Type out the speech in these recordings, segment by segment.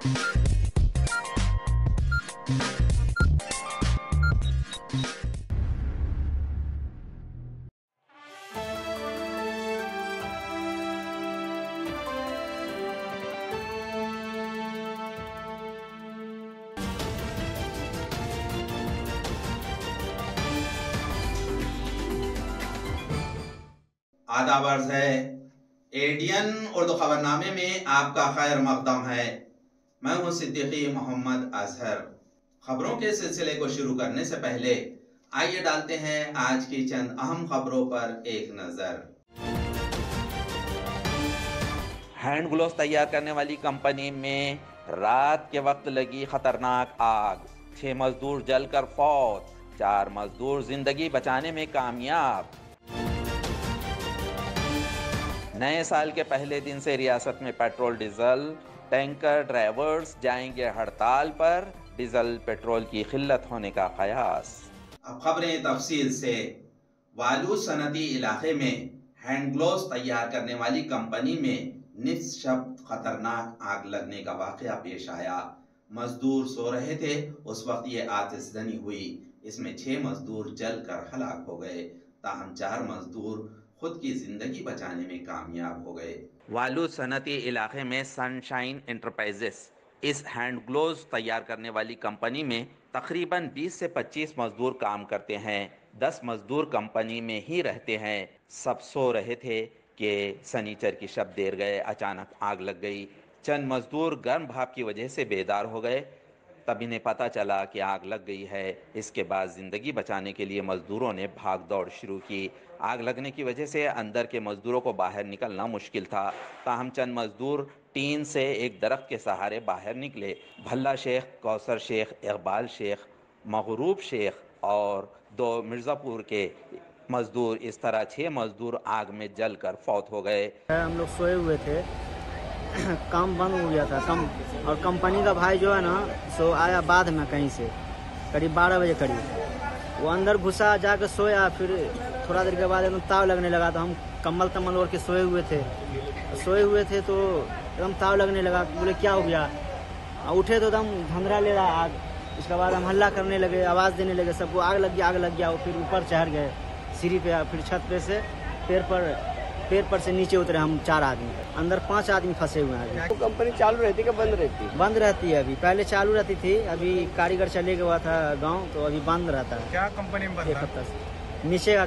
आदाब अर्ज़ है। एडियन उर्दू खबरनामे में आपका खैर मकदम है। मैं हूं सिद्दीकी मोहम्मद अजहर। खबरों के सिलसिले को शुरू करने से पहले आइए डालते हैं आज की चंद अहम खबरों पर एक नजर। हैंड ग्लोव्स तैयार करने वाली कंपनी में रात के वक्त लगी खतरनाक आग, 6 मजदूर जलकर फौत, 4 मजदूर जिंदगी बचाने में कामयाब। नए साल के पहले दिन से रियासत में पेट्रोल डीजल टैंकर ड्राइवर्स जाएंगे हड़ताल पर, डीजल पेट्रोल की किल्लत होने का कयास। अब खबरें तफसील से। वालू सनती इलाके में हैंड ग्लोव्स तैयार करने वाली कंपनी में निस्शब्द खतरनाक आग लगने का वाकया पेश आया। मजदूर सो रहे थे, उस वक्त ये आतिशबाजी हुई। इसमें 6 मजदूर जलकर हलाक हो गए, ताहम 4 मजदूर खुद की जिंदगी बचाने में कामयाब हो गए। वालू सनती इलाके में सनशाइन एंटरप्राइजेस इस हैंड ग्लोव्स तैयार करने वाली कंपनी में तकरीबन 20 से 25 मजदूर काम करते हैं। 10 मजदूर कंपनी में ही रहते हैं। सब सो रहे थे कि सनीचर की शब देर गए, अचानक आग लग गई। चंद मजदूर गर्म भाप की वजह से बेदार हो गए, तब इन्हें पता चला कि आग लग गई है। इसके बाद ज़िंदगी बचाने के लिए मज़दूरों ने भाग दौड़ शुरू की। आग लगने की वजह से अंदर के मज़दूरों को बाहर निकलना मुश्किल था, ताहम चंद मज़दूर टीन से एक दरख्त के सहारे बाहर निकले। भल्ला शेख, कौसर शेख, इकबाल शेख, मगरूब शेख और 2 मिर्ज़ापुर के मज़दूर, इस तरह 6 मज़दूर आग में जलकर फौत हो गए। हम लोग सोए हुए थे, काम बंद हो गया था और कंपनी का भाई जो है ना सो आया बाद में कहीं से, करीब 12 बजे करीब। वो अंदर घुसा, जाकर सोया। फिर थोड़ा देर के बाद एकदम ताव लगने लगा, तो हम कम्बल तम्बल ओढ़ के सोए हुए थे तो एकदम ताव लगने लगा। बोले क्या हो गया? उठे तो एकदम धंधरा ले रहा आग। उसके बाद हम हल्ला करने लगे, आवाज़ देने लगे सबको, आग लग गया। वो फिर ऊपर चढ़ गए सीढ़ी पे, फिर छत पे से पैर पर से नीचे उतरे हम 4 आदमी। अंदर 5 आदमी फंसे हुए हैं। तो कंपनी चालू रहती है कि बंद रहती है? बंद रहती है अभी, पहले चालू रहती थी, अभी कारीगर चले गया था गांव, तो अभी बंद रहता है। क्या कंपनी में? 1 हफ्ता से नीचे का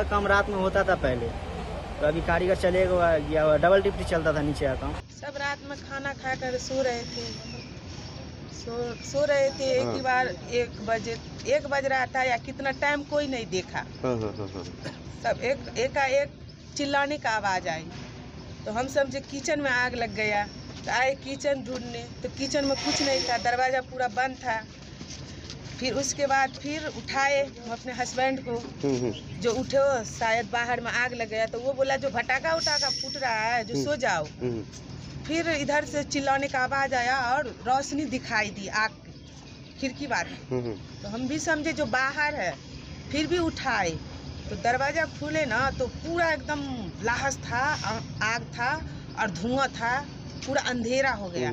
काम रात में होता था पहले, तो अभी कारीगर चले गया, डबल डिप्टी चलता था नीचे का काम। सब रात में खाना खाकर सो रहे थे। एक ही बार 1 बज रहा था या कितना टाइम कोई नहीं देखा। सब एकाएक चिल्लाने का आवाज आई, तो हम समझे किचन में आग लग गया। तो आए किचन ढूंढने, तो किचन में कुछ नहीं था, दरवाजा पूरा बंद था। फिर उसके बाद फिर उठाए हम अपने हस्बैंड को, जो उठे शायद बाहर में आग लग गया। तो वो बोला जो भटाका उटाका फूट रहा है, जो सो जाओ। फिर इधर से चिल्लाने का आवाज आया और रोशनी दिखाई दी आग की खिड़की बार। तो हम भी समझे जो बाहर है, फिर भी उठाए तो दरवाजा खुले ना, तो पूरा एकदम लाहस था, आग था और धुआं था, पूरा अंधेरा हो गया,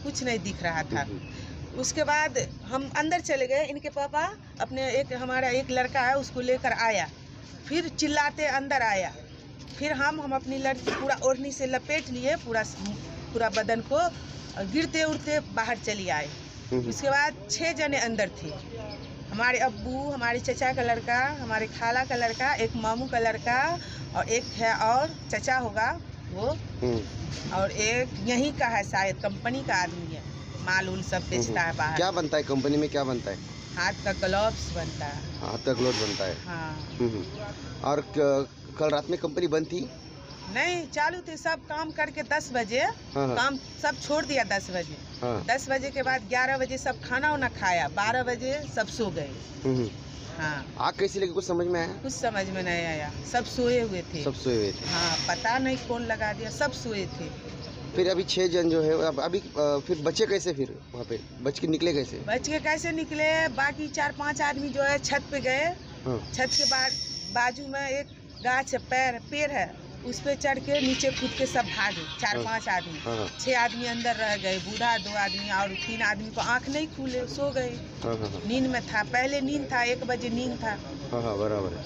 कुछ नहीं दिख रहा था। उसके बाद हम अंदर चले गए। इनके पापा अपने हमारा एक लड़का है उसको लेकर आया, फिर चिल्लाते अंदर आया। फिर हम अपनी लड़की पूरा ओढ़नी से लपेट लिए, पूरा बदन को, गिरते उड़ते बाहर चली आए। उसके बाद 6 जने अंदर थे, हमारे अब्बू, हमारे चचा का लड़का, हमारे खाला का लड़का, एक मामू का लड़का और एक है और चचा होगा वो, और एक यहीं का है, शायद कंपनी का आदमी है, माल उल सब बेचता है बाहर। क्या बनता है कंपनी में? क्या बनता है? हाथ का ग्लव्स बनता है। हाथ का ग्लव्स बनता है। हाँ। और कल रात में कंपनी बंद थी? नहीं, चालू थे। सब काम करके 10 बजे काम सब छोड़ दिया। 10 बजे 10 बजे के बाद 11 बजे सब खाना वाना खाया, 12 बजे सब सो गए। हाँ। आग कैसी लगी, कुछ समझ में आया? कुछ समझ में नहीं आया, सब सोए हुए थे। हाँ, पता नहीं कौन लगा दिया, सब सोए थे। फिर अभी 6 जन जो है अभी फिर बचे कैसे? फिर वहाँ पे बच के निकले कैसे? बच के कैसे निकले? बाकी 4-5 आदमी जो है छत पे गए। छत के बाजू में एक गाछ है, पेड़ है, उस पे चढ़ के नीचे कूद के सब भागे, 4-5 आदमी। 6 आदमी अंदर रह गए, बूढ़ा 2 आदमी और 3 आदमी को आंख नहीं खुले, सो गए। नींद में था, पहले नींद था, 1 बजे नींद था। बराबर है।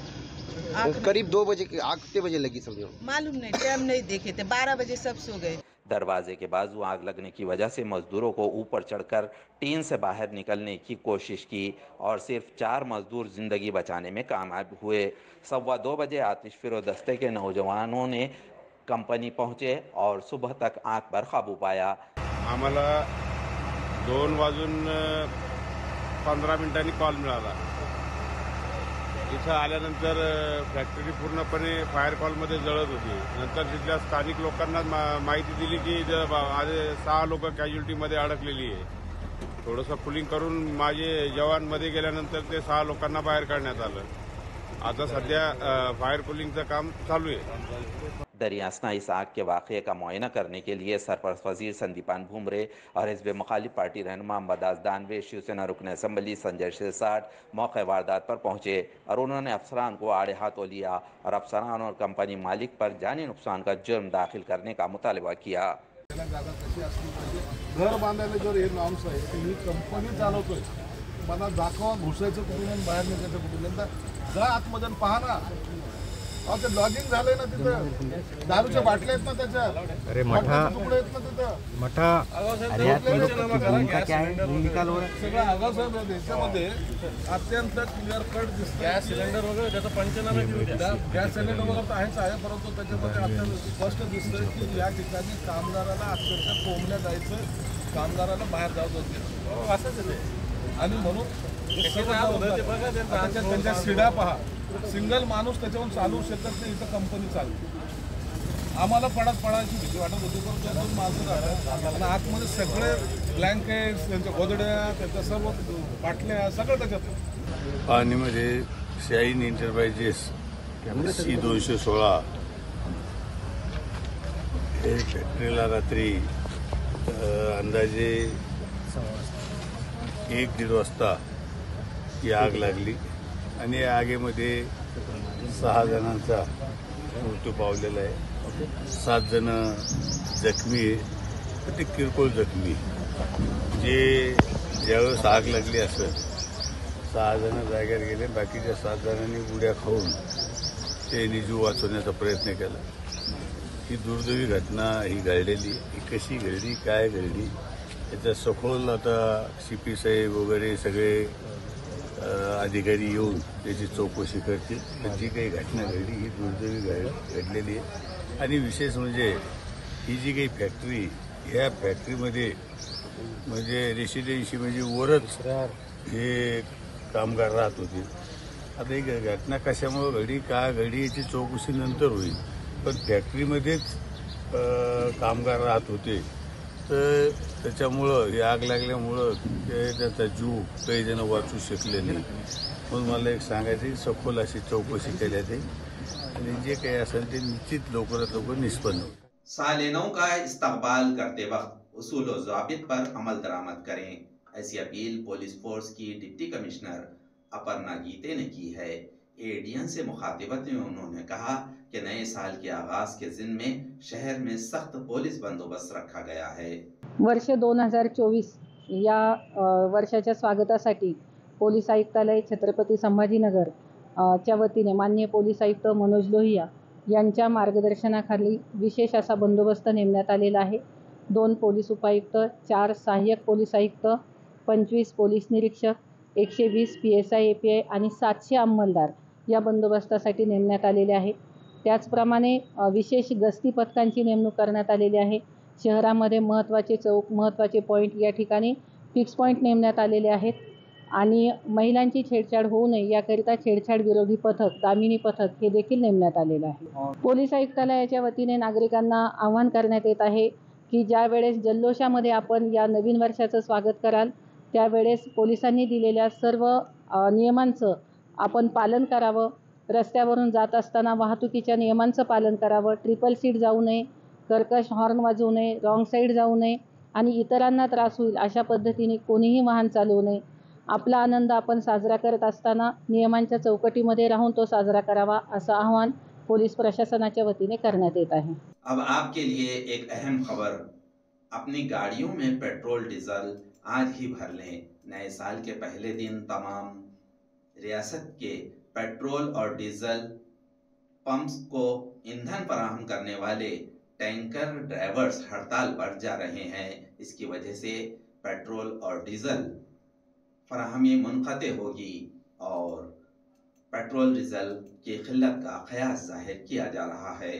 करीब 2 बजे की आग कितने बजे लगी समझो? मालूम नहीं, टाइम नहीं देखे थे, 12 बजे सब सो गए। दरवाजे के बाजू आग लगने की वजह से मजदूरों को ऊपर चढ़कर टीन से बाहर निकलने की कोशिश की और सिर्फ 4 मजदूर जिंदगी बचाने में कामयाब हुए। 2:15 बजे आतिशफिरो दस्ते के नौजवानों ने कंपनी पहुंचे और सुबह तक आग पर काबू पाया। आम्हाला 2 वाजून 15 मिनिटांनी कॉल मिळाला। इथं आल्यानंतर फॅक्टरी पूर्णपणे फायर कॉलमध्ये जळत होती। नंतर तिथल्या स्थानिक लोकांना माहिती दिली की आज 6 लोक कॅज्युलिटीमध्ये अडकलेली आहे। थोडंसं कुलिंग करून माझे जवान मध्ये गेल्यानंतर ते 6 लोकांना बाहेर काढण्यात आलं। आता सध्या फायर कुलिंगचं काम चालू आहे। दरियासना इस आग के वाक़े का मुआयना करने के लिए सरपरस्त वजीर संदीपान भुमरे और हिज़्ब मुखालिफ पार्टी रहनुमा अम्बादास दानवे, शिवसेना रुकन असम्बली संजय शिरसाट मौके वारदात पर पहुंचे और उन्होंने अफसरान को आड़े हाथों लिया और अफसरान और कंपनी मालिक पर जानी नुकसान का जुर्म दाखिल करने का मुतालबा किया। घर बांधायला जर हे नॉर्म्स आहे तर ही कंपनी चालवतोय, मला दाखवा घुसायचं कुठून बाहेर निघायचं कुठून, जा आतमध्ये पहा ना। अहो ते लॉजिंग झालंय ना तिथं, दारूच्या बाटल्या आहेत ना त्याच्यात, अरे मठा तुकडे आहेत ना तिथं मठा अरे यात भूमिका क्या है? भूमिका लो सगळं आगासाहेब याच्यामध्ये अत्यंत क्लिअर कट दिसतं। गॅस सिलेंडर वगैरे त्याचा पंचनामे गॅस सिलेंडर वगैरे आहेच आहे, परंतु त्याच्यामध्ये अत्यंत स्पष्ट दिसतं की या ठिकाणी कामगाराला अक्षरशः कोंबल्या जायचं, कामगाराला बाहेर जात होते असंच आहे। आणि म्हणून त्यांच्या शिड्या पहा, सिंगल माणूस त्याच्यावरून चालवू शकत नाही, इथं कंपनी चालते। आम्हाला पडायची भीती वाटत होती, पण त्या 2 माणसं राहतात आणि आतमध्ये सगळे ब्लँकेट्स, त्यांच्या गोदड्या, त्यांच्या सर्व बाटल्या सगळं त्याच्यात। पाणीमध्ये शाईन एंटरप्राइजेस C216 हे फॅक्टरीला रात्री अंदाजे 1-1:30 वाजता ही आग लागली आणि या आगीमध्ये 6 जणांचा मृत्यू पावलेला आहे। 7 जण जखमी आहे, ते किरकोळ जखमी। जे ज्यावेळेस आग लागली असेल 6 जण जागेवर गेले, बाकीच्या 7 जणांनी उड्या खाऊन ते जीव वाचवण्याचा प्रयत्न केला। ही दुर्दैवी घटना ही घडलेली, ही कशी घडली, काय घडली, याचा सखोल आता CP साहेब वगैरे सगळे अधिकारी येऊन त्याची चौकशी करतील। जी काही घटना घडली ही दुर्दैवी घडलेली आहे आणि विशेष म्हणजे ही जी काही फॅक्टरी, ह्या फॅक्टरीमध्ये म्हणजे रेसिडेन्सी म्हणजे वरच हे कामगार राहत होते। आता ही घटना कशामुळे घडली, का घडली याची चौकशी नंतर होईल, पण फॅक्टरीमध्येच कामगार राहत होते तर त्याच्यामुळं ही आग लागल्यामुळं त्याचा जीव काही जण वाचू शकले नाही। म्हणून मला एक सांगायचं की सखोल अशी चौकशी केल्यात आणि जे काही असेल ते निश्चित लवकरात लवकर निष्पन्न होईल। सालिनों का इस्तकबाल करते वक्त उसूल व ज़ाबित पर अमल दरामद करें, ऐसी अपील पुलिस फोर्स की डिप्टी कमिश्नर अपर्णा गीते ने की है। ADN से मुखातिबत में उन्होंने कहा कि नए साल के आगाज के ज़िम्मे में शहर में सख्त पुलिस बंदोबस्त रखा गया है। वर्ष 2024 या वर्षाच्या स्वागतासाठी पोलीस आयुक्तालय छत्रपती संभाजीनगर च्या वतीने माननीय पोलीस आयुक्त मनोज लोहिया यांच्या मार्गदर्शनाखाली विशेष असा बंदोबस्त नेमण्यात आलेला आहे। 2 पोलीस उपायुक्त, 4 सहाय्यक पोलीस आयुक्त, 25 पोलीस निरीक्षक, 120 PSI API आणि 700 अंमलदार या बंदोबस्तासाठी नेमण्यात आलेले आहेत। त्याचप्रमाणे विशेष गस्ती पथकांची नेमणूक करण्यात आलेली आहे। शहरामध्ये महत्त्वाचे चौक, महत्त्वाचे पॉईंट या ठिकाणी फिक्स पॉईंट नेमण्यात आलेले आहेत आणि महिलांची छेडछाड होऊ नये याकरिता छेडछाड विरोधी पथक, दामिनी पथक हे देखील नेमण्यात आलेलं आहे। पोलीस आयुक्तालयाच्या वतीने नागरिकांना आवाहन करण्यात येत आहे की ज्या वेळेस जल्लोषामध्ये आपण या नवीन वर्षाचं स्वागत कराल त्यावेळेस पोलिसांनी दिलेल्या सर्व नियमांचं आपण पालन करावं। रस्त्यावरून जात असताना वाहतुकीच्या नियमांचं पालन करावं। ट्रिपल सीट जाऊ नये, कर्कश हॉर्न वाजवू नये, रॉंग साईड जाऊ नये आणि इतरांना त्रास होईल अशा पद्धतीने कोणीही वाहन चालवू नये। आपला आनंद आपण साजरा करत असताना नियमांच्या चौकटीमध्ये राहून तो साजरा करावा असं आवाहन पोलीस प्रशासनाच्या वतीने करण्यात येत आहे। अब आपके लिए एक अहम खबर, अपनी गाड़ियों में पेट्रोल डीजल आज ही भर लें। नए साल के पहले दिन तमाम रियासत के पेट्रोल और डीजल पंप्स को ईंधन फराहम करने वाले टैंकर ड्राइवर्स हड़ताल पर जा रहे हैं। इसकी वजह से पेट्रोल और डीजल फराहमी मुनक़ते होगी और पेट्रोल डीजल की किल्लत का क़यास जाहिर किया जा रहा है।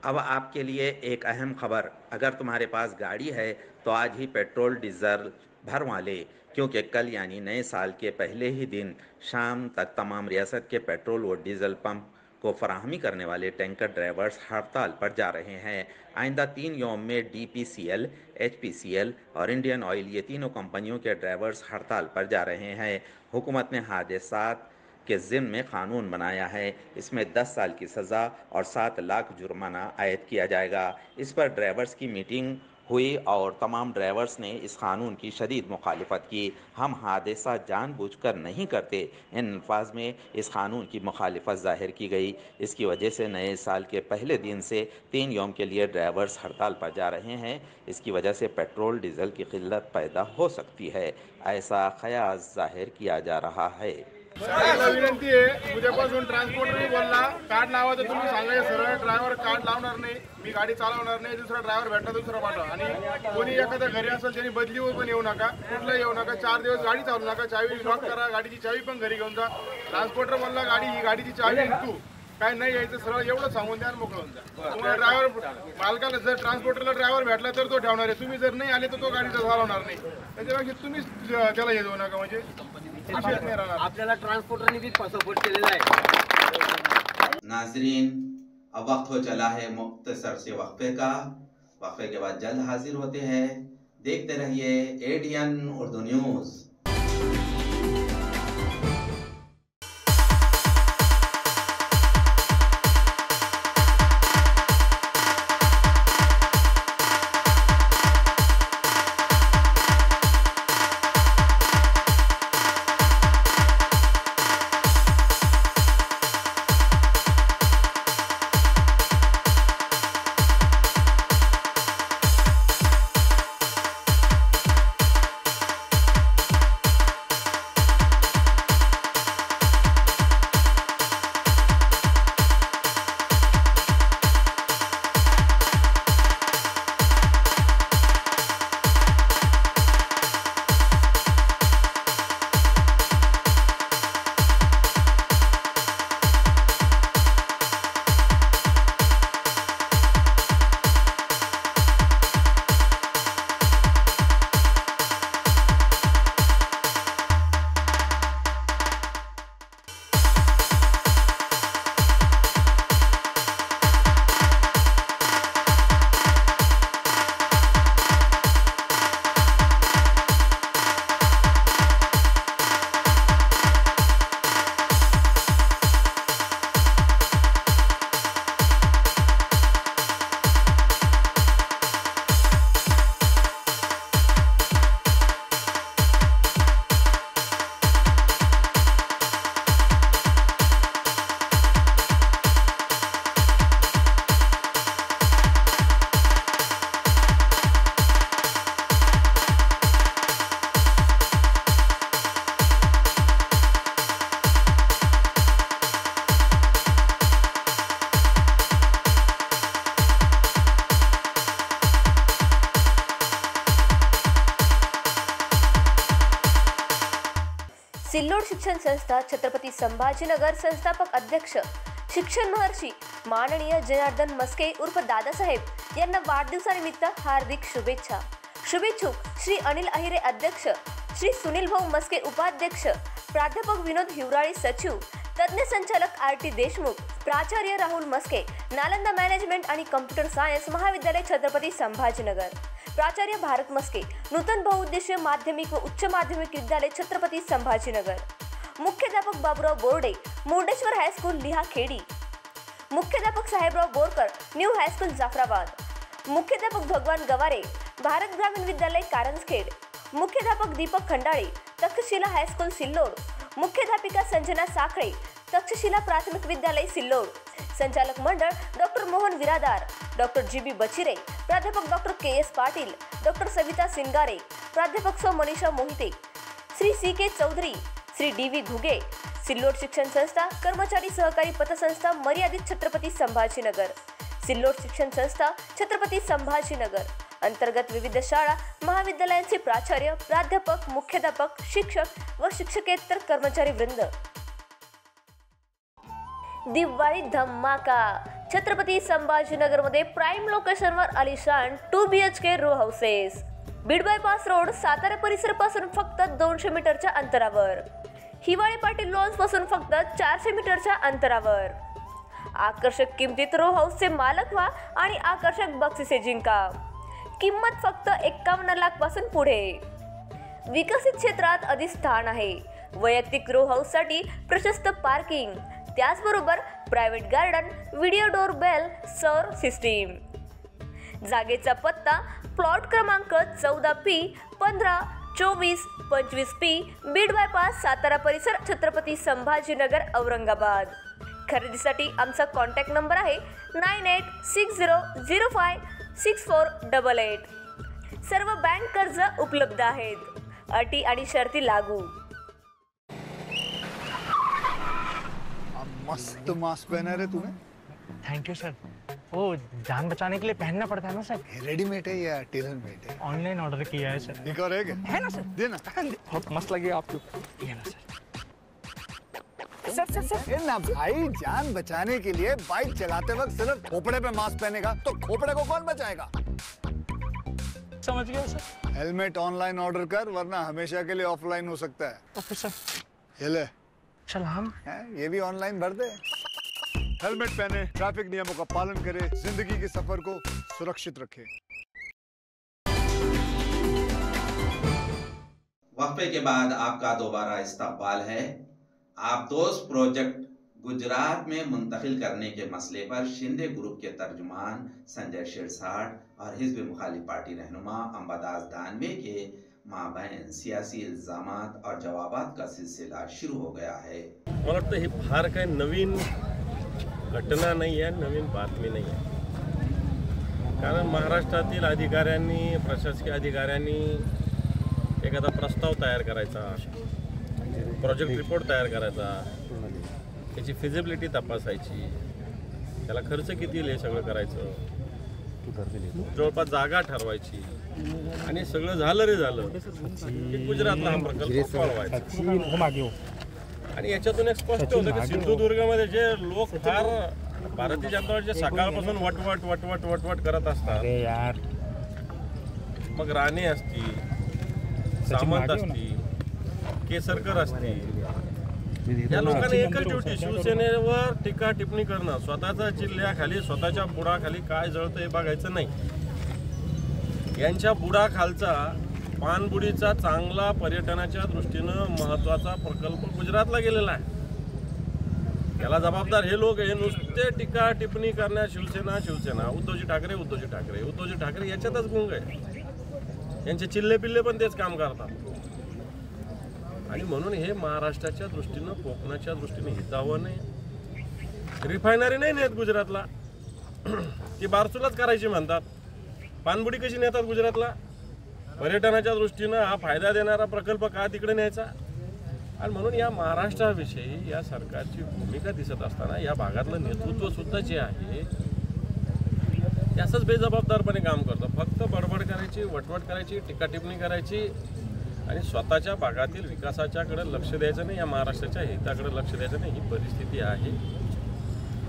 अब आपके लिए एक अहम खबर, अगर तुम्हारे पास गाड़ी है तो आज ही पेट्रोल डीजल भरवा ले, क्योंकि कल यानी नए साल के पहले ही दिन शाम तक तमाम रियासत के पेट्रोल और डीजल पंप को फराहमी करने वाले टैंकर ड्राइवर्स हड़ताल पर जा रहे हैं। आइंदा 3 यौम में DPCL, HPCL और इंडियन ऑयल, ये तीनों कंपनियों के ड्राइवर्स हड़ताल पर जा रहे हैं। हुकूमत ने हादसात के ज़िम्न में कानून बनाया है। इसमें 10 साल की सज़ा और 7 लाख जुर्माना आयद किया जाएगा। इस पर ड्राइवर्स की मीटिंग हुई और तमाम ड्राइवर्स ने इस कानून की शदीद मुखालिफत की। हम हादसा जानबूझकर नहीं करते, इन अल्फाज में इस कानून की मुखालिफत जाहिर की गई। इसकी वजह से नए साल के पहले दिन से 3 यौम के लिए ड्राइवर्स हड़ताल पर जा रहे हैं। इसकी वजह से पेट्रोल डीजल की किल्लत पैदा हो सकती है, ऐसा क़यास जाहिर किया जा रहा है। विनंती आहे, उद्यापासून ट्रान्सपोर्टर बोलला कार्ड लावा तर तुम्ही सांगायचं सरळ ड्रायव्हर कार्ड लावणार नाही, मी गाडी चालवणार नाही, दुसरा ड्रायव्हर भेटला दुसरा पाठवा। आणि कोणी एखाद्या घरी असेल त्यांनी बदलीवर पण येऊ नका, कुठलं येऊ नका, 4 दिवस गाडी चालवू नका, चावी लॉक करा, गाडीची चावी पण घरी घेऊन जा। ट्रान्सपोर्टर बोलला गाडी ही गाडीची चावी तू काय नाही यायचं, सरळ एवढं सांगून द्या, मोकळं होऊन जा। तुम्हाला ड्रायव्हर मालकाला जर ट्रान्सपोर्टरला ड्रायव्हर भेटला तर तो ठेवणार आहे, तुम्ही जर नाही आले तर तो गाडीचा चालवणार नाही। त्याच्यापेक्षा तुम्हीच त्याला हे देऊ नका, म्हणजे आपल्याला ट्रान्सपोर्टरने भी सपोर्ट केलेला आहे। नाजरीन, अब वक्त हो चला है मुख्तसर से वक्फे का। वक्फे के बाद जल्द हाजिर होते हैं। देखते रहिए ADN उर्दू न्यूज़। सिल्लोड शिक्षण संस्था छत्रपती संभाजीनगर संस्थापक अध्यक्ष शिक्षण महर्षी माननीय जनार्दन मस्के उर्फ दादासाहेब यांना वाढदिवसानिमित्त हार्दिक शुभेच्छा। शुभेच्छुक श्री अनिल अहिरे अध्यक्ष, श्री सुनील भाऊ मस्के उपाध्यक्ष, प्राध्यापक विनोद हिवराळी सचिव, तज्ञ संचालक RT देशमुख, प्राचार्य राहुल मस्के, नालंदा मॅनेजमेंट आणि कम्प्युटर सायन्स महाविद्यालय छत्रपती संभाजीनगर, प्राचार्य भारत मस्के, नूतन बहुउद्देशीय माध्यमिक व उच्च माध्यमिक विद्यालय छत्रपती संभाजीनगर, मुख्याध्यापक बाबूराव बोर्डे, मुर्डेश्वर हायस्कूल लिहाखेडी, मुख्याध्यापक साहेबराव बोरकर, न्यू हायस्कूल जाफराबाद, मुख्याध्यापक भगवान गवारे, भारत ग्रामीण विद्यालय कारंजखेड, मुख्याध्यापक दीपक खंडाळे, तक्षशिला हायस्कूल सिल्लोड, मुख्याध्यापिका संजना साखळे, तक्षशिला प्राथमिक विद्यालय सिल्लोड, संचालक मंडळ doctor Mohan Viradar, doctor G B. Bachire, प्राध्यापक doctor K S. Patil, doctor Savita Singare, प्राध्यापक सौ मनीषा मोहिते, श्री सी.के. चौधरी, श्री डी.व्ही. घुगे, सिल्लोड शिक्षण संस्था कर्मचारी सहकारी पतसंस्था मर्यादित छत्रपती संभाजीनगर, सिल्लोड शिक्षण संस्था छत्रपती संभाजीनगर अंतर्गत विविध शाळा महाविद्यालयांचे प्राचार्य, प्राध्यापक, मुख्याध्यापक, शिक्षक व शिक्षकेतर कर्मचारी वृंद। दिवाळी धमाका छत्रपती संभाजीनगर मध्ये प्राइम लोकेशनवर आलिशान 2 BHK row houses, Beed bypass road, Satara परिसर पासून फक्त 200 मीटरच्या अंतरावर, हिवाळी पाटील लॉन्स पासून फक्त 400 मीटरच्या अंतरावर। आकर्षक किमतीत रो हाऊसचे मालक व्हा आणि आकर्षक बक्षिसे जिंका। किंमत फक्त 51 लाख पासून पुढे। विकसित क्षेत्रात अधिष्ठान आहे। वैयक्तिक रो हाऊस साठी प्रशस्त पार्किंग, त्याचबरोबर private garden, video door bell, सौर सिस्टीम। जागेचा पत्ता प्लॉट क्रमांक 14P 15 24 25P Beed bypass Satara परिसर छत्रपती संभाजीनगर औरंगाबाद। खरेदीसाठी आमचा कॉन्टॅक्ट नंबर आहे 9860056488। सर्व बँक कर्ज उपलब्ध आहेत, अटी आणि शर्ती लागू। मस्त मास्क पहना रे तूने। Thank you sir. वो जान बचाने के लिए पहनना पड़ता है ना सर। रेडीमेड है या टेलर मेड है? ऑनलाइन ऑर्डर किया है सर। एक और है ना सर? देना। बहुत मस्त लगे आपको। ये ना सर। सर ना भाई, जान बचाने के लिए बाइक चलाते वक्त सिर्फ खोपड़े पे मास्क पहनेगा तो खोपड़े को कौन बचाएगा? समझ गया सर। हेलमेट ऑनलाइन ऑर्डर कर, वरना हमेशा के लिए ऑफलाइन हो सकता है। Okay sir. ये ले। चल हम ये भी ऑनलाइन भर दे। हेलमेट पहने, ट्रैफिक नियमों का पालन करे, जिंदगी के सफर को सुरक्षित रखे। वक्फे के बाद आपका दोबारा इस्तकबाल है। आप दोस्त प्रोजेक्ट गुजरात में मुंतकिल करने के मसले पर शिंदे ग्रुप के तर्जुमान संजय शिरसाट और हिज़्ब मुखालिफ पार्टी रहनुमा अंबादास दानवे के माबैन सियासी इल्जामात और जवाबात का सिलसिला शुरू हो गया है। मला वाटतं ही फार काही नवीन घटना नाही आहे, नवीन बातमी नाही आहे। कारण महाराष्ट्रातील अधिकाऱ्यांनी, प्रशासकीय अधिकाऱ्यांनी एखादा प्रस्ताव तयार करायचा, प्रोजेक्ट रिपोर्ट तयार करायचा, त्याची फिजिबिलिटी तपासायची, त्याला खर्च किती येईल हे सगळं करायचं, जवळपास जागा ठरवायची आणि सगळं झालं रे झालं की गुजरातला हा प्रकल्प पळवायचा। आणि याच्यातून एक स्पष्ट होतं की सिंधुदुर्गमध्ये जे लोक फार भारतीय जनता पार्टीचे सकाळपासून वटवट वटवट वटवट करत असतात, मग राणे असतील, सामंत असतील, केसरकर असतील, या लोकांनी एकच ड्युटी शिवसेनेवर टीका टिप्पणी करणं, स्वतःच्या जिल्ह्याखाली स्वतःच्या बुडाखाली काय जळतं हे बघायचं नाही। यांच्या बुडाखालचा पाणबुडीचा चांगला पर्यटनाच्या दृष्टीनं महत्त्वाचा प्रकल्प गुजरातला गेलेला आहे। त्याला जबाबदार हे लोक हे नुसते टीका टिप्पणी करण्यात शिवसेना शिवसेना, उद्धवजी ठाकरे उद्धवजी ठाकरे उद्धवजी ठाकरे याच्यातच गुंग आहे। यांचे चिल्ले पिल्ले पण तेच काम करतात। आणि म्हणून हे महाराष्ट्राच्या दृष्टीनं, कोकणाच्या दृष्टीनं हितावं नाही। रिफायनरी नाही नेत गुजरातला, ती बारसूलाच करायची म्हणतात। पाणबुडी कशी नेतात गुजरातला? पर्यटनाच्या दृष्टीनं हा फायदा देणारा प्रकल्प का तिकडे न्यायचा? आणि म्हणून या महाराष्ट्राविषयी या सरकारची भूमिका दिसत असताना या भागातलं नेतृत्व सुद्धा जे आहे ते असंच बेजबाबदारपणे काम करतं। फक्त बडबड करायची, वटवट करायची, टीका टिप्पणी करायची आणि स्वतःच्या भागातील विकासाच्याकडे लक्ष द्यायचं नाही, या महाराष्ट्राच्या हिताकडे लक्ष द्यायचं नाही, ही परिस्थिती आहे।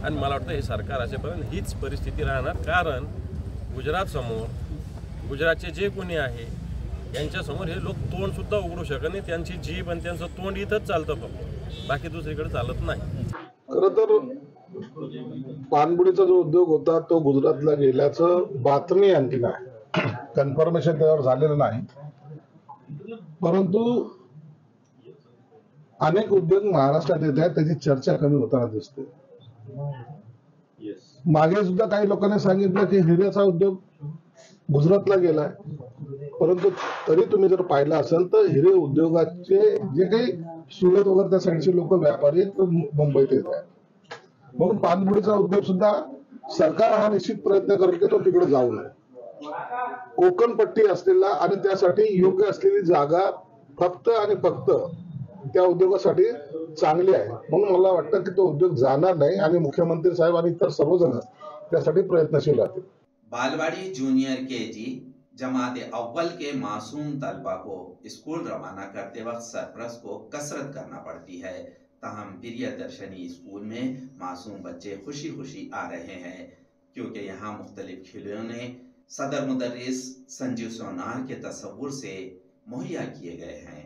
आणि मला वाटतं हे सरकार असेपर्यंत हीच परिस्थिती राहणार। कारण गुजरातसमोर, गुजरातचे जे कोणी आहे यांच्यासमोर हे लोक तोंडसुद्धा उघडू शकत नाही। त्यांची जीभ आणि त्यांचं तोंड इथंच चालतं, फक्त बाकी दुसरीकडे चालत नाही। खरं तर पाणबुडीचा जो उद्योग होता तो गुजरातला गेल्याचं बातमी आणखी नाही, कन्फर्मेशन त्यावर झालेलं नाही। परंतु अनेक उद्योग महाराष्ट्रात येत आहेत, त्याची चर्चा कमी होताना दिसते। मागे सुद्धा काही लोकांनी सांगितलं की हिऱ्याचा उद्योग गुजरातला गेलाय, परंतु तरी तुम्ही जर पाहिलं असेल तर हिरे उद्योगाचे जे काही सुरत वगैरे त्या साईडचे लोक व्यापारी मुंबईत येत आहेत। म्हणून पानपुडीचा उद्योग सुद्धा सरकार हा निश्चित प्रयत्न करेल की तो तिकडे जाऊ नये. कोकण पट्टी असलेला आणि त्यासाठी योग्य असलेली जागा फक्त आणि फक्त त्या उद्योगासाठी चांगली आहे, म्हणून मला वाटतं की तो उद्योग जाणार नाही आणि मुख्यमंत्री साहेब आणि इतर सर्वजण त्यासाठी प्रयत्नशील राहतील. बालवाड़ी जूनियर केजी जमात अव्वल के मासूम तलबा को स्कूल रवाना करते वक्त सरपरस्त को कसरत करना पड़ती है, ताहम प्रियदर्शनी स्कूल में मासूम बच्चे खुशी खुशी आ रहे हैं क्योंकि यहाँ मुख्तलिफ खिलौने सदर मुदर्रिस संजीव सोनार के तस्वुर से मुहैया किए गए हैं.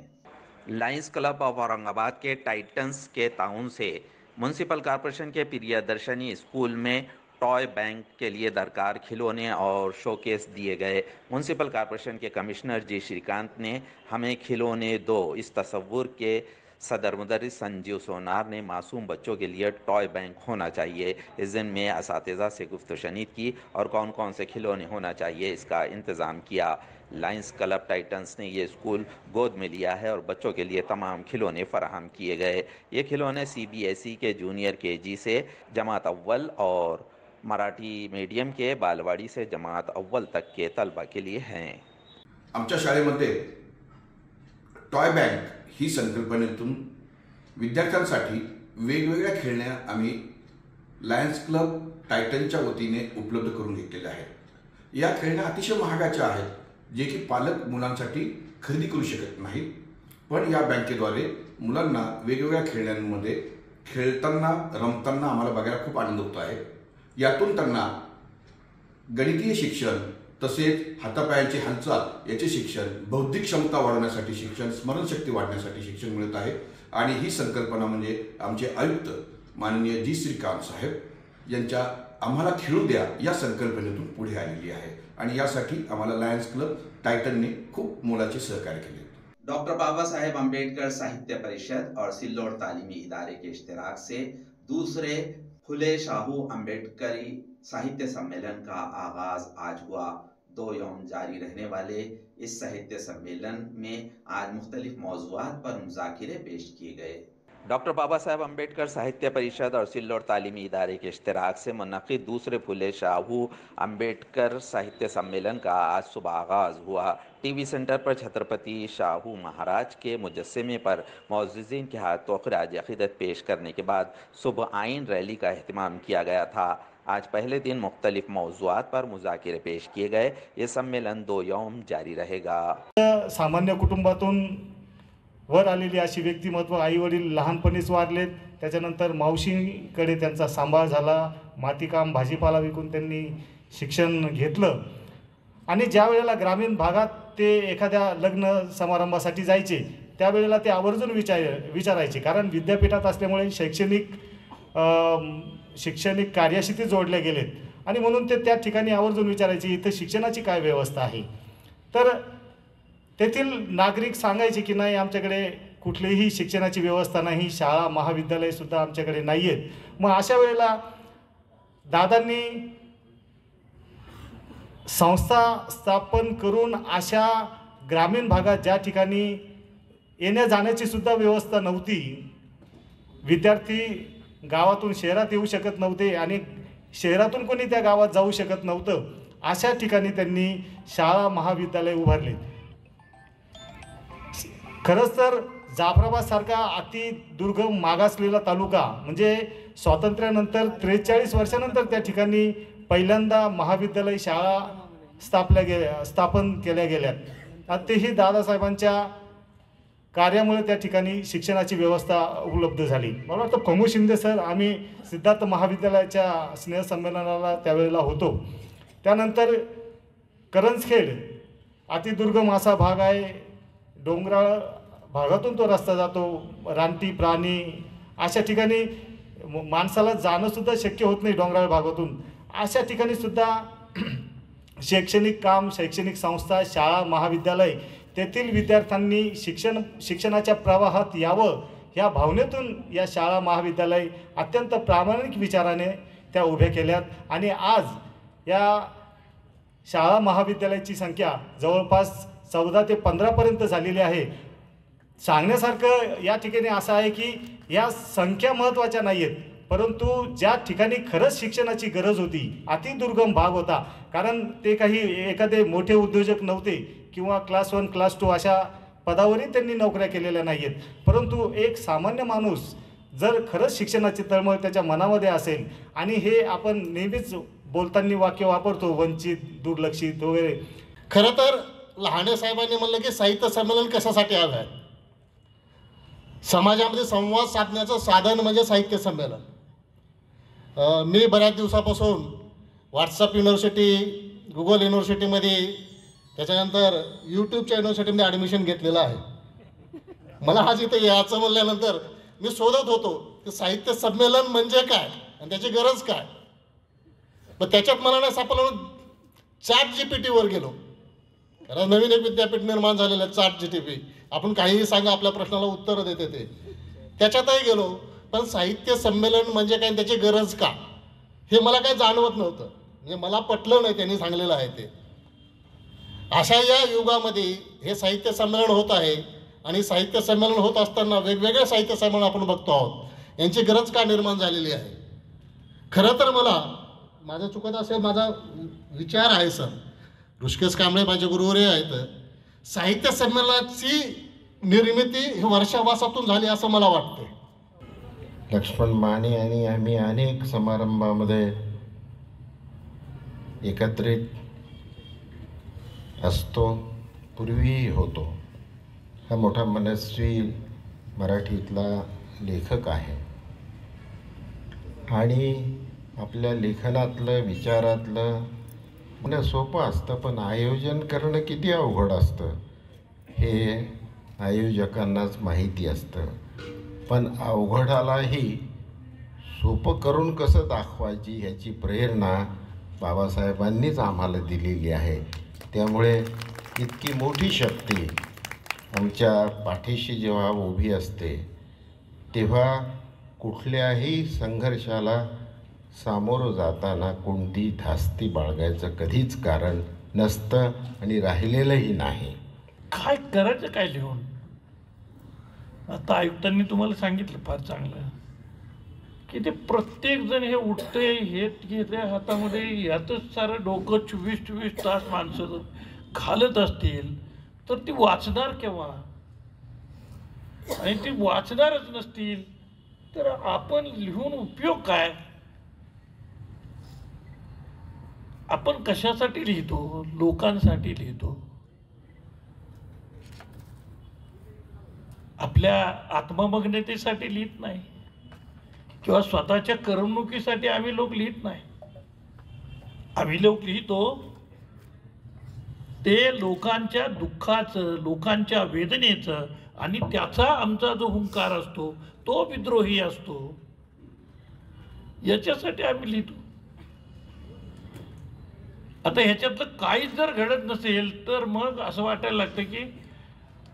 लायंस क्लब ऑफ औरंगाबाद के टाइटन्स के ताउन से म्यूनसिपल कॉरपोरेशन के प्रियदर्शनी स्कूल में टॉय बैंक के लिए दरकार खिलौने और शोकेस दिए गए. म्यूनसिपल कॉरपोरेशन के कमिश्नर जी श्रीकांत ने हमें खिलौने दो इस तस्वुर के सदर मुदर्रिस संजीव सोनार ने मासूम बच्चों के लिए टॉय बैंक होना चाहिए. इस दिन में असातिज़ा से गुफ्तशनीद की और कौन कौन से खिलौने होना चाहिए इसका इंतज़ाम किया. लायंस क्लब टाइटन्स ने ये स्कूल गोद में लिया है और बच्चों के लिए तमाम खिलौने फराहम किए गए. ये खिलौने CBSE के जूनियर KG से जमात अव्वल और मराठी मीडियम के बालवाड़ी से जमात अव्वल तक के तलबा के लिए हैं. आमच्या शाळेमध्ये टॉय बँक ही संकल्पनेतून विद्यार्थ्यांसाठी वेगवेगळ्या खेळण्या आम्ही लायन्स क्लब टायटनच्या वतीने उपलब्ध करून घेतलेल्या आहेत. या खेळण्या अतिशय महागाच्या आहेत जे की पालक मुलांसाठी खरेदी करू शकत नाहीत, पण या बँकेद्वारे मुलांना वेगवेगळ्या खेळण्यांमध्ये खेळताना रमताना आम्हाला बघायला खूप आनंद होतो आहे. यातून त्यांना गणितीय शिक्षण तसेच हातापायांची हालचाल याचे शिक्षण, बौद्धिक क्षमता वाढवण्यासाठी शिक्षण, स्मरणशक्ती वाढण्यासाठी शिक्षण मिळत आहे. आणि ही संकल्पना म्हणजे आमचे आयुक्त माननीय जी श्रीकांत साहेब यांच्या आम्हाला खेळू द्या या संकल्पनेतून पुढे आलेली आहे आणि यासाठी आम्हाला लायन्स क्लब टायटनने खूप मोलाचे सहकार्य केले. डॉक्टर बाबा साहेब अम्बेडकर साहित्य परिषद और सिल्लोड तालीमी इदारे के इश्तिराक से दूसरे फुले शाहू अम्बेडकरी साहित्य सम्मेलन का आगाज आज हुआ. 2 यौम जारी रहने वाले इस साहित्य सम्मेलन में आज मुख्तलिफ मौज़ूआत पर मुज़ाकिरे पेश किए गए. डॉक्टर बाबा साहेब अम्बेडकर साहित्य परिषद और सिल्लोड तालीमी इदारे के इश्तिराक से मुनक़िद दूसरे फुले शाहू अम्बेडकर साहित्य सम्मेलन का आज सुबह आगाज़ हुआ. TV सेंटर पर छत्रपति शाहू महाराज के मुजस्समे पर मौज़ूज़ीन के हाथों ख़िराज अक़ीदत पेश करने के बाद सुबह आइन रैली का एहतमाम किया गया था. आज पहले दिन मुख्तलिफ मौज़ूआत पर मुज़ाकिरे पेश किए गए. ये सम्मेलन 2 यौम जारी रहेगा. सामान्य कुटुंबातून वर आलेली अशी व्यक्तिमत्व, आई वडील लहानपणीच वारलेत, त्याच्यानंतर मावशीकडे त्यांचा सांभाळ झाला, मातीकाम भाजीपाला विकून त्यांनी शिक्षण घेतलं आणि ज्या वेळेला ग्रामीण भागात ते एखाद्या लग्न समारंभासाठी जायचे त्यावेळेला ते आवर्जून विचारायचे, कारण विद्यापीठात असल्यामुळे शैक्षणिक कार्याशी ते जोडले गेलेत आणि म्हणून ते त्या ठिकाणी आवर्जून विचारायचे इथं शिक्षणाची काय व्यवस्था आहे. तर तेथील नागरिक सांगायचे की नाही आमच्याकडे कुठलीही शिक्षणाची व्यवस्था नाही, शाळा महाविद्यालयसुद्धा आमच्याकडे नाही आहेत. मग अशा वेळेला दादांनी संस्था स्थापन करून अशा ग्रामीण भागात ज्या ठिकाणी येण्या जाण्याची सुद्धा व्यवस्था नव्हती, विद्यार्थी गावातून शहरात येऊ शकत नव्हते आणि शहरातून कोणी त्या गावात जाऊ शकत नव्हतं, अशा ठिकाणी त्यांनी शाळा महाविद्यालय उभारले. खरंच तर जाफराबाद सारखा अति दुर्गम मागासलेला तालुका म्हणजे स्वातंत्र्यानंतर 43 वर्षानंतर त्या ठिकाणी पहिल्यांदा महाविद्यालय शाळा स्थापन केल्या गेल्यात. तेही दादासाहेबांच्या कार्यामुळे त्या ठिकाणी शिक्षणाची व्यवस्था उपलब्ध झाली. मला वाटतं प्रमोद शिंदे सर आम्ही सिद्धार्थ महाविद्यालयाच्या स्नेहसंमेलनाला त्यावेळेला होतो. त्यानंतर करंजखेड अतिदुर्गम असा भाग आहे, डोंगराळ भागातून तो रस्ता जातो, रानटी प्राणी अशा ठिकाणी माणसाला जाणंसुद्धा शक्य होत नाही डोंगराळ भागातून. अशा ठिकाणी सुद्धा शैक्षणिक काम, शैक्षणिक संस्था, शाळा महाविद्यालय तेथील विद्यार्थ्यांनी शिक्षणाच्या प्रवाहात यावं ह्या भावनेतून या शाळा महाविद्यालय अत्यंत प्रामाणिक विचाराने त्या उभ्या केल्यात आणि आज या शाळा महाविद्यालयाची संख्या जवळपास 14 ते 15 पर्यंत झालेली आहे. सांगण्यासारखं या ठिकाणी असं आहे की या संख्या महत्त्वाच्या नाही आहेत, परंतु ज्या ठिकाणी खरंच शिक्षणाची गरज होती, अतिदुर्गम भाग होता, कारण ते काही एखादे मोठे उद्योजक नव्हते किंवा क्लास 1 क्लास 2 अशा पदावरही त्यांनी नोकऱ्या केलेल्या नाही आहेत, परंतु एक सामान्य माणूस जर खरंच शिक्षणाची तळमळ त्याच्या मनामध्ये असेल, आणि हे आपण नेहमीच बोलताना वाक्य वापरतो, वंचित, दुर्लक्षित वगैरे. खरं तर लहाने साहेबांनी म्हणलं की साहित्य संमेलन कशासाठी आलं आहे. समाजामध्ये संवाद साधण्याचं साधन म्हणजे साहित्य संमेलन. मी बऱ्याच दिवसापासून व्हॉट्सअप युनिव्हर्सिटी, गुगल युनिव्हर्सिटीमध्ये, त्याच्यानंतर यूट्यूबच्या युनिव्हर्सिटीमध्ये ॲडमिशन घेतलेलं आहे. मला आज इथं यायचं म्हणल्यानंतर मी शोधत होतो की साहित्य संमेलन म्हणजे काय आणि त्याची गरज काय. पण त्याच्यात मला नाही सापडलं. ChatGPTवर गेलो, कारण नवीन एक विद्यापीठ निर्माण झालेलं आहे ChatGPT. आपण काहीही सांगा, आपल्या प्रश्नाला उत्तरं देते ते. त्याच्यातही गेलो, पण साहित्य संमेलन म्हणजे काय, त्याची गरज का, हे मला काही जाणवत नव्हतं. म्हणजे मला पटलं नाही त्यांनी सांगलेलं आहे ते. अशा या युगामध्ये हे साहित्य संमेलन होत आहे, आणि साहित्य संमेलन होत असताना वेगवेगळे साहित्य संमेलन आपण बघतो आहोत. यांची गरज का निर्माण झालेली आहे. खरं तर मला, माझं चुकत असेल, माझा विचार आहे सर, ऋषिकेश कांबळे माझे गुरुवर्य आहेत, साहित्य संमेलनाची निर्मिती ही वर्षावासातून झाली असं मला वाटतं. लक्ष्मण माने आणि आम्ही अनेक समारंभामध्ये एकत्रित असतो, पूर्वीही होतो. हा मोठा मनस्वी मराठीतला लेखक आहे, आणि आपल्या लेखनातलं, विचारातलं म्हणणं सोपं असतं, पण आयोजन करणं किती अवघड असतं हे आयोजकांनाच माहिती असतं. पण अवघडालाही सोपं करून कसं दाखवायची ह्याची प्रेरणा बाबासाहेबांनीच आम्हाला दिलेली आहे. त्यामुळे इतकी मोठी शक्ती आमच्या पाठीशी जेव्हा उभी असते, तेव्हा कुठल्याही संघर्षाला सामोरं जाताना कोणती धास्ती बाळगायचं कधीच कारण नसतं, आणि राहिलेलंही नाही. काय करायचं काय लिहून. आता आयुक्तांनी तुम्हाला सांगितलं फार चांगलं की ते प्रत्येकजण हे उठते, हे घेते हातामध्ये, यातच सारं डोकं 24 तास माणसं घालत असतील तर ती वाचणार केव्हा. आणि ती वाचणारच नसतील तर आपण लिहून उपयोग काय. आपण कशासाठी लिहितो, लोकांसाठी लिहितो, आपल्या आत्ममग्नतेसाठी लिहित नाही, किंवा स्वतःच्या करमणुकीसाठी आम्ही लोक लिहित नाही. आम्ही लोक लिहितो ते लोकांच्या दुःखाचं, लोकांच्या वेदनेचं, आणि त्याचा आमचा जो हुंकार असतो तो विद्रोही असतो, याच्यासाठी आम्ही लिहितो. आता ह्याच्यातलं काहीच जर घडत नसेल तर मग असं वाटायला लागतं की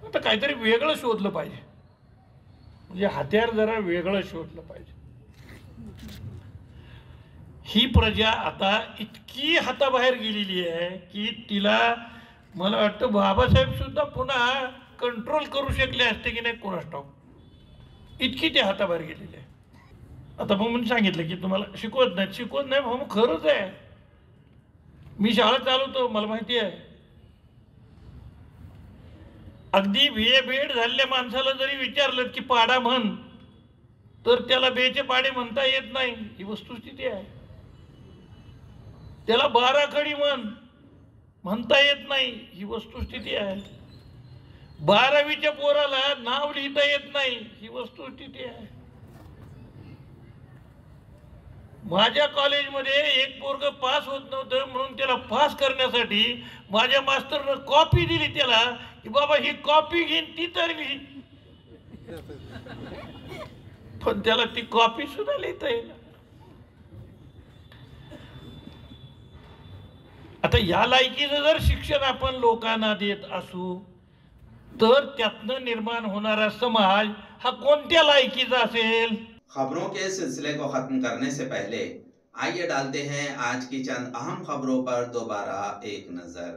आता काहीतरी वेगळं शोधलं पाहिजे, म्हणजे हत्यार जरा वेगळं शोधलं पाहिजे. ही प्रजा आता इतकी हाताबाहेर गेलेली आहे की तिला मला वाटतं बाबासाहेब सुद्धा पुन्हा कंट्रोल करू शकले असते की नाही कोणास ठाऊक, इतकी ते हाताबाहेर गेलेली आहे. आता मग म्हणून सांगितलं की तुम्हाला शिकवत नाही मग खरंच आहे. मी शाळा चालवतो, मला माहिती आहे. अगदी BA झालेल्या माणसाला जरी विचारलं की पाडा म्हण तर त्याला बेचे पाडे म्हणता येत नाही, ही वस्तुस्थिती आहे. त्याला 12 खडी म्हणता येत नाही, ही वस्तुस्थिती आहे. 12वीच्या पोराला नाव लिहिता येत नाही, ही वस्तुस्थिती आहे. माझ्या कॉलेजमध्ये एक पोरग पास होत नव्हतं, म्हणून त्याला पास करण्यासाठी माझ्या मास्तरनं कॉपी दिली त्याला की बाबा ही कॉपी घेईन ती तर लिही, पण त्याला ती कॉपी सुद्धा लिहिता येईल. आता या लायकीचं जर शिक्षण आपण लोकांना देत असू तर त्यातनं निर्माण होणारा समाज हा कोणत्या लायकीचा असेल. खबरों के सिलसिले को खत्म करने से पहले आइए डालते हैं आज की चंद अहम खबरों पर दोबारा एक नजर।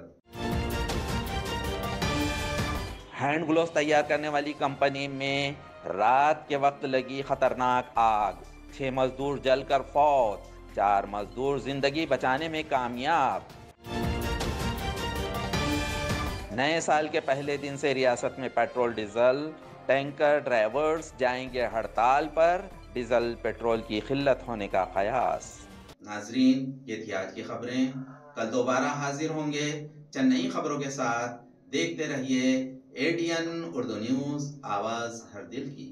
हैंड ग्लोव्स तैयार करने वाली कंपनी में रात के वक्त लगी खतरनाक आग। 6 मजदूर जलकर फौत, 4 मजदूर जिंदगी बचाने में कामयाब। नए साल के पहले दिन से रियासत में पेट्रोल डीजल टैंकर ड्राइवर्स जाएंगे हड़ताल पर, डीजल पेट्रोल की किल्लत होने का कयास। नाजरीन, ये थी आज की खबरें। कल दोबारा हाजिर होंगे चंद नई खबरों के साथ। देखते रहिए ADN उर्दू न्यूज़, आवाज़ हर दिल की।